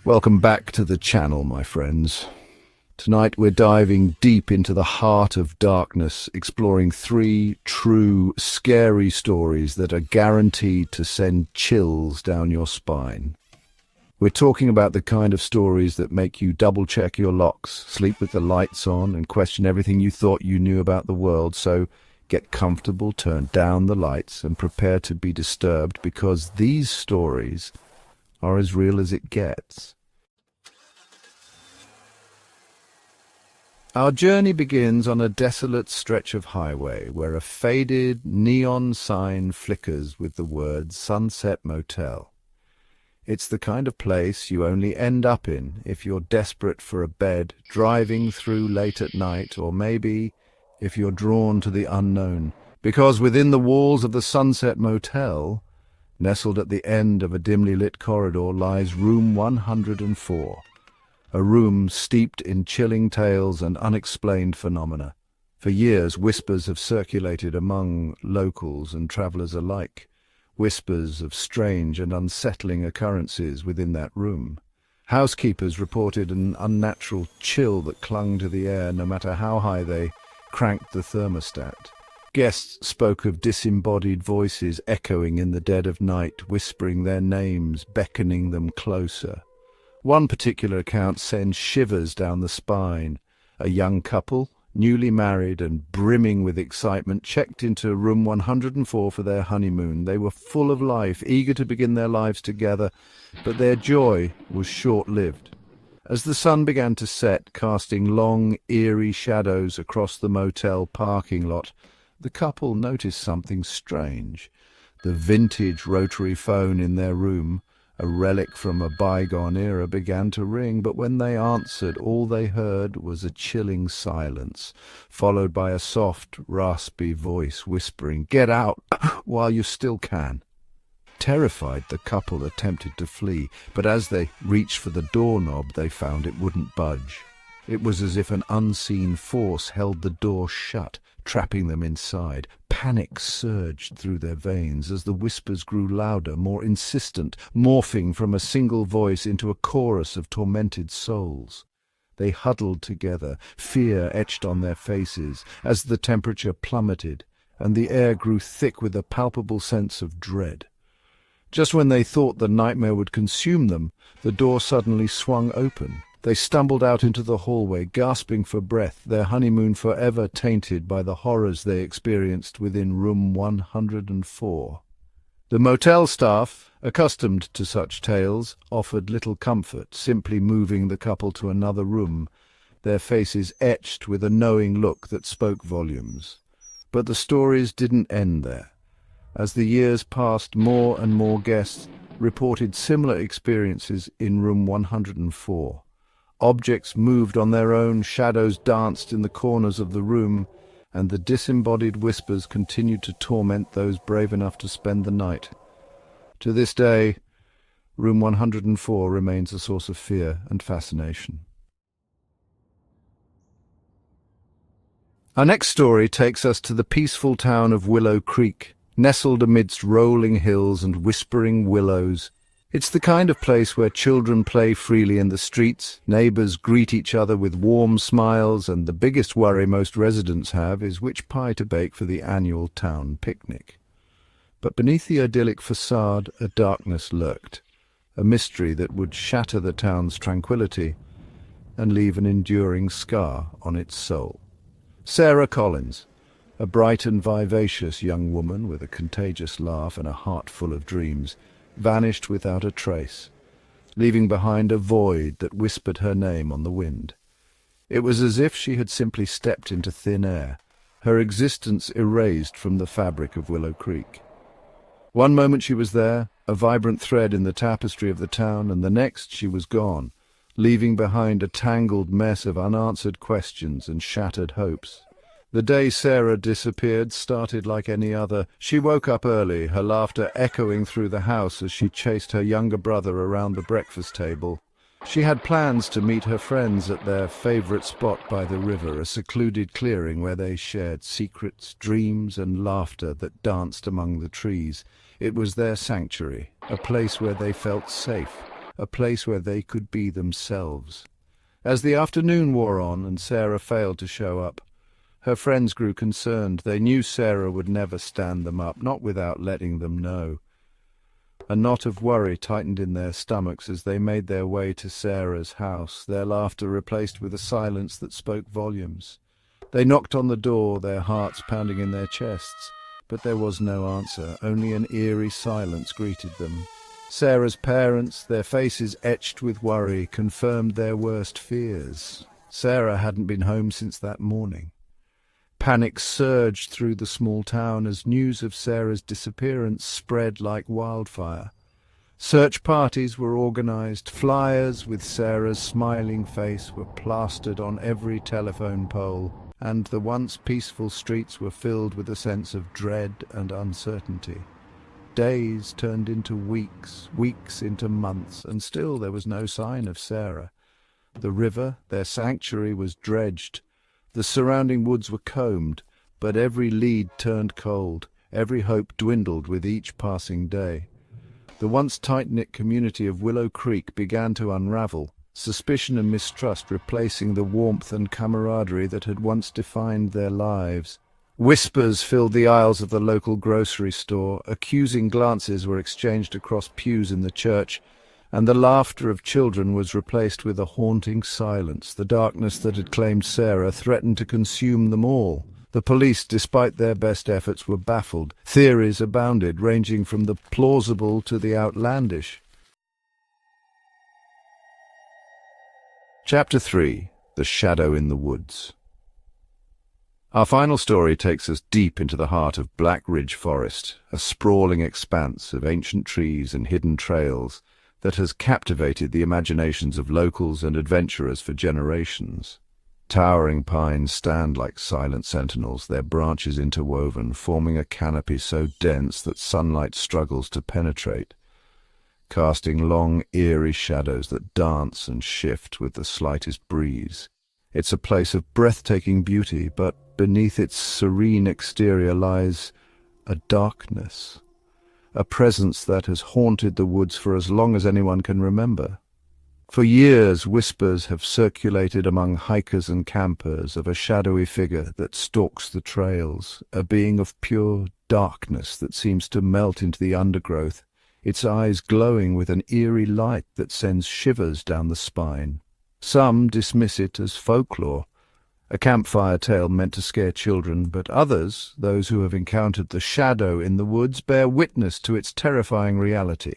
Welcome back to the channel, my friends. Tonight we're diving deep into the heart of darkness, exploring three true, scary stories that are guaranteed to send chills down your spine. We're talking about the kind of stories that make you double-check your locks, sleep with the lights on, and question everything you thought you knew about the world. So get comfortable, turn down the lights, and prepare to be disturbed, because these stories are as real as it gets. Our journey begins on a desolate stretch of highway where a faded neon sign flickers with the words Sunset Motel. It's the kind of place you only end up in if you're desperate for a bed, driving through late at night, or maybe if you're drawn to the unknown. Because within the walls of the Sunset Motel, nestled at the end of a dimly lit corridor, lies Room 104. A room steeped in chilling tales and unexplained phenomena. For years, whispers have circulated among locals and travelers alike. Whispers of strange and unsettling occurrences within that room. Housekeepers reported an unnatural chill that clung to the air no matter how high they cranked the thermostat. Guests spoke of disembodied voices echoing in the dead of night, whispering their names, beckoning them closer. One particular account sends shivers down the spine. A young couple, newly married and brimming with excitement, checked into room 104 for their honeymoon. They were full of life, eager to begin their lives together, but their joy was short-lived. As the sun began to set, casting long, eerie shadows across the motel parking lot, the couple noticed something strange. The vintage rotary phone in their room, a relic from a bygone era, began to ring, but when they answered, all they heard was a chilling silence, followed by a soft, raspy voice whispering, "Get out while you still can." Terrified, the couple attempted to flee, but as they reached for the doorknob, they found it wouldn't budge. It was as if an unseen force held the door shut, trapping them inside. Panic surged through their veins as the whispers grew louder, more insistent, morphing from a single voice into a chorus of tormented souls. They huddled together, fear etched on their faces, as the temperature plummeted and the air grew thick with a palpable sense of dread. Just when they thought the nightmare would consume them, the door suddenly swung open. They stumbled out into the hallway, gasping for breath, their honeymoon forever tainted by the horrors they experienced within room 104. The motel staff, accustomed to such tales, offered little comfort, simply moving the couple to another room, their faces etched with a knowing look that spoke volumes. But the stories didn't end there. As the years passed, more and more guests reported similar experiences in room 104. Objects moved on their own, shadows danced in the corners of the room, and the disembodied whispers continued to torment those brave enough to spend the night. To this day, room 104 remains a source of fear and fascination. Our next story takes us to the peaceful town of Willow Creek, nestled amidst rolling hills and whispering willows. It's the kind of place where children play freely in the streets, neighbors greet each other with warm smiles, and the biggest worry most residents have is which pie to bake for the annual town picnic. But beneath the idyllic facade, a darkness lurked, a mystery that would shatter the town's tranquility and leave an enduring scar on its soul. Sarah Collins, a bright and vivacious young woman with a contagious laugh and a heart full of dreams, vanished without a trace, leaving behind a void that whispered her name on the wind. It was as if she had simply stepped into thin air, her existence erased from the fabric of Willow Creek. One moment she was there, a vibrant thread in the tapestry of the town, and the next she was gone, leaving behind a tangled mess of unanswered questions and shattered hopes. The day Sarah disappeared started like any other. She woke up early, her laughter echoing through the house as she chased her younger brother around the breakfast table. She had plans to meet her friends at their favorite spot by the river, a secluded clearing where they shared secrets, dreams, and laughter that danced among the trees. It was their sanctuary, a place where they felt safe, a place where they could be themselves. As the afternoon wore on and Sarah failed to show up, her friends grew concerned. They knew Sarah would never stand them up, not without letting them know. A knot of worry tightened in their stomachs as they made their way to Sarah's house, their laughter replaced with a silence that spoke volumes. They knocked on the door, their hearts pounding in their chests, but there was no answer. Only an eerie silence greeted them. Sarah's parents, their faces etched with worry, confirmed their worst fears. Sarah hadn't been home since that morning. Panic surged through the small town as news of Sarah's disappearance spread like wildfire. Search parties were organized, flyers with Sarah's smiling face were plastered on every telephone pole, and the once peaceful streets were filled with a sense of dread and uncertainty. Days turned into weeks, weeks into months, and still there was no sign of Sarah. The river, their sanctuary, was dredged. The surrounding woods were combed, but every lead turned cold, every hope dwindled with each passing day. The once tight-knit community of Willow Creek began to unravel, suspicion and mistrust replacing the warmth and camaraderie that had once defined their lives. Whispers filled the aisles of the local grocery store, accusing glances were exchanged across pews in the church, and the laughter of children was replaced with a haunting silence. The darkness that had claimed Sarah threatened to consume them all. The police, despite their best efforts, were baffled. Theories abounded, ranging from the plausible to the outlandish. Chapter 3. The Shadow in the Woods. Our final story takes us deep into the heart of Black Ridge Forest, a sprawling expanse of ancient trees and hidden trails that has captivated the imaginations of locals and adventurers for generations. Towering pines stand like silent sentinels, their branches interwoven, forming a canopy so dense that sunlight struggles to penetrate, casting long, eerie shadows that dance and shift with the slightest breeze. It's a place of breathtaking beauty, but beneath its serene exterior lies a darkness, a presence that has haunted the woods for as long as anyone can remember. For years, whispers have circulated among hikers and campers of a shadowy figure that stalks the trails, a being of pure darkness that seems to melt into the undergrowth, its eyes glowing with an eerie light that sends shivers down the spine. Some dismiss it as folklore, a campfire tale meant to scare children, but others, those who have encountered the shadow in the woods, bear witness to its terrifying reality.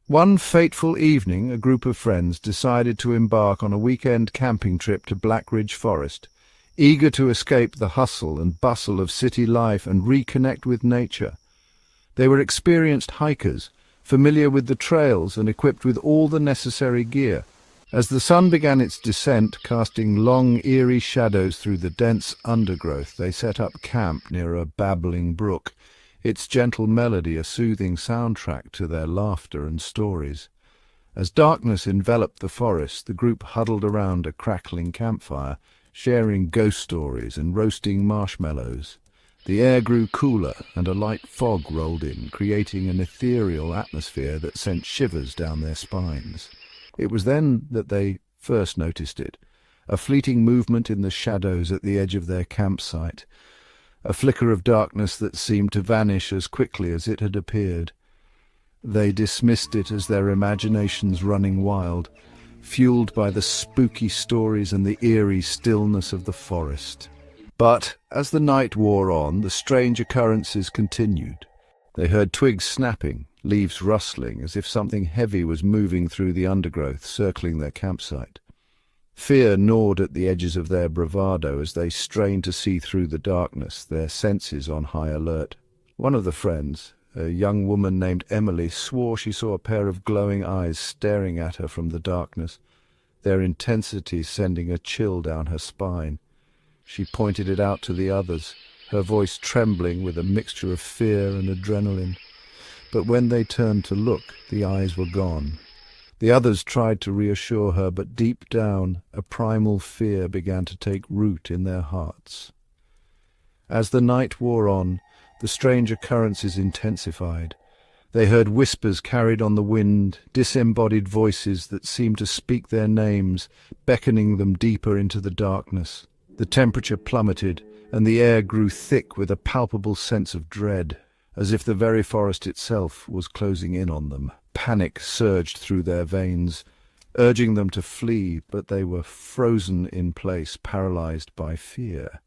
One fateful evening, a group of friends decided to embark on a weekend camping trip to Black Ridge Forest, eager to escape the hustle and bustle of city life and reconnect with nature. They were experienced hikers, familiar with the trails and equipped with all the necessary gear. As the sun began its descent, casting long, eerie shadows through the dense undergrowth, they set up camp near a babbling brook, its gentle melody a soothing soundtrack to their laughter and stories. As darkness enveloped the forest, the group huddled around a crackling campfire, sharing ghost stories and roasting marshmallows. The air grew cooler, and a light fog rolled in, creating an ethereal atmosphere that sent shivers down their spines. It was then that they first noticed it, a fleeting movement in the shadows at the edge of their campsite, a flicker of darkness that seemed to vanish as quickly as it had appeared. They dismissed it as their imaginations running wild, fueled by the spooky stories and the eerie stillness of the forest. But as the night wore on, the strange occurrences continued. They heard twigs snapping, leaves rustling, as if something heavy was moving through the undergrowth, circling their campsite. Fear gnawed at the edges of their bravado as they strained to see through the darkness, their senses on high alert. One of the friends, a young woman named Emily, swore she saw a pair of glowing eyes staring at her from the darkness, their intensity sending a chill down her spine. She pointed it out to the others, her voice trembling with a mixture of fear and adrenaline. But when they turned to look, the eyes were gone. The others tried to reassure her, but deep down, a primal fear began to take root in their hearts. As the night wore on, the strange occurrences intensified. They heard whispers carried on the wind, disembodied voices that seemed to speak their names, beckoning them deeper into the darkness. The temperature plummeted, and the air grew thick with a palpable sense of dread, as if the very forest itself was closing in on them. Panic surged through their veins, urging them to flee, but they were frozen in place, paralyzed by fear.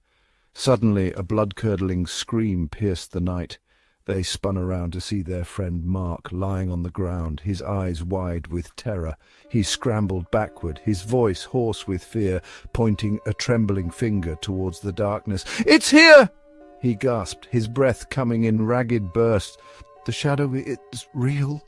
Suddenly, a blood-curdling scream pierced the night. They spun around to see their friend Mark lying on the ground, his eyes wide with terror. He scrambled backward, his voice hoarse with fear, pointing a trembling finger towards the darkness. "It's here!" he gasped, his breath coming in ragged bursts. "The shadow, it's real."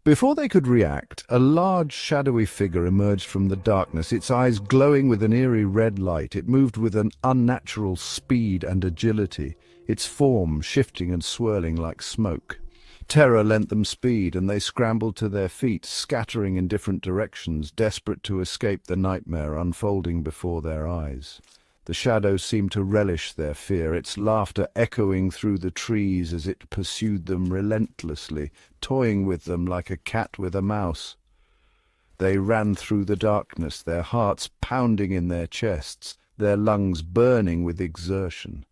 Before they could react, a large, shadowy figure emerged from the darkness, its eyes glowing with an eerie red light. It moved with an unnatural speed and agility, its form shifting and swirling like smoke. Terror lent them speed, and they scrambled to their feet, scattering in different directions, desperate to escape the nightmare unfolding before their eyes. The shadow seemed to relish their fear, its laughter echoing through the trees as it pursued them relentlessly, toying with them like a cat with a mouse. They ran through the darkness, their hearts pounding in their chests, their lungs burning with exertion.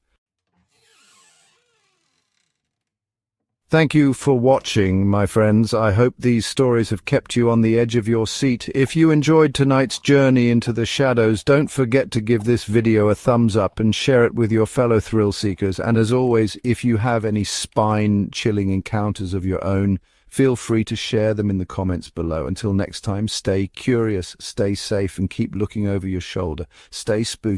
Thank you for watching, my friends. I hope these stories have kept you on the edge of your seat. If you enjoyed tonight's journey into the shadows, don't forget to give this video a thumbs up and share it with your fellow thrill seekers. And as always, if you have any spine-chilling encounters of your own, feel free to share them in the comments below. Until next time, stay curious, stay safe, and keep looking over your shoulder. Stay spooky.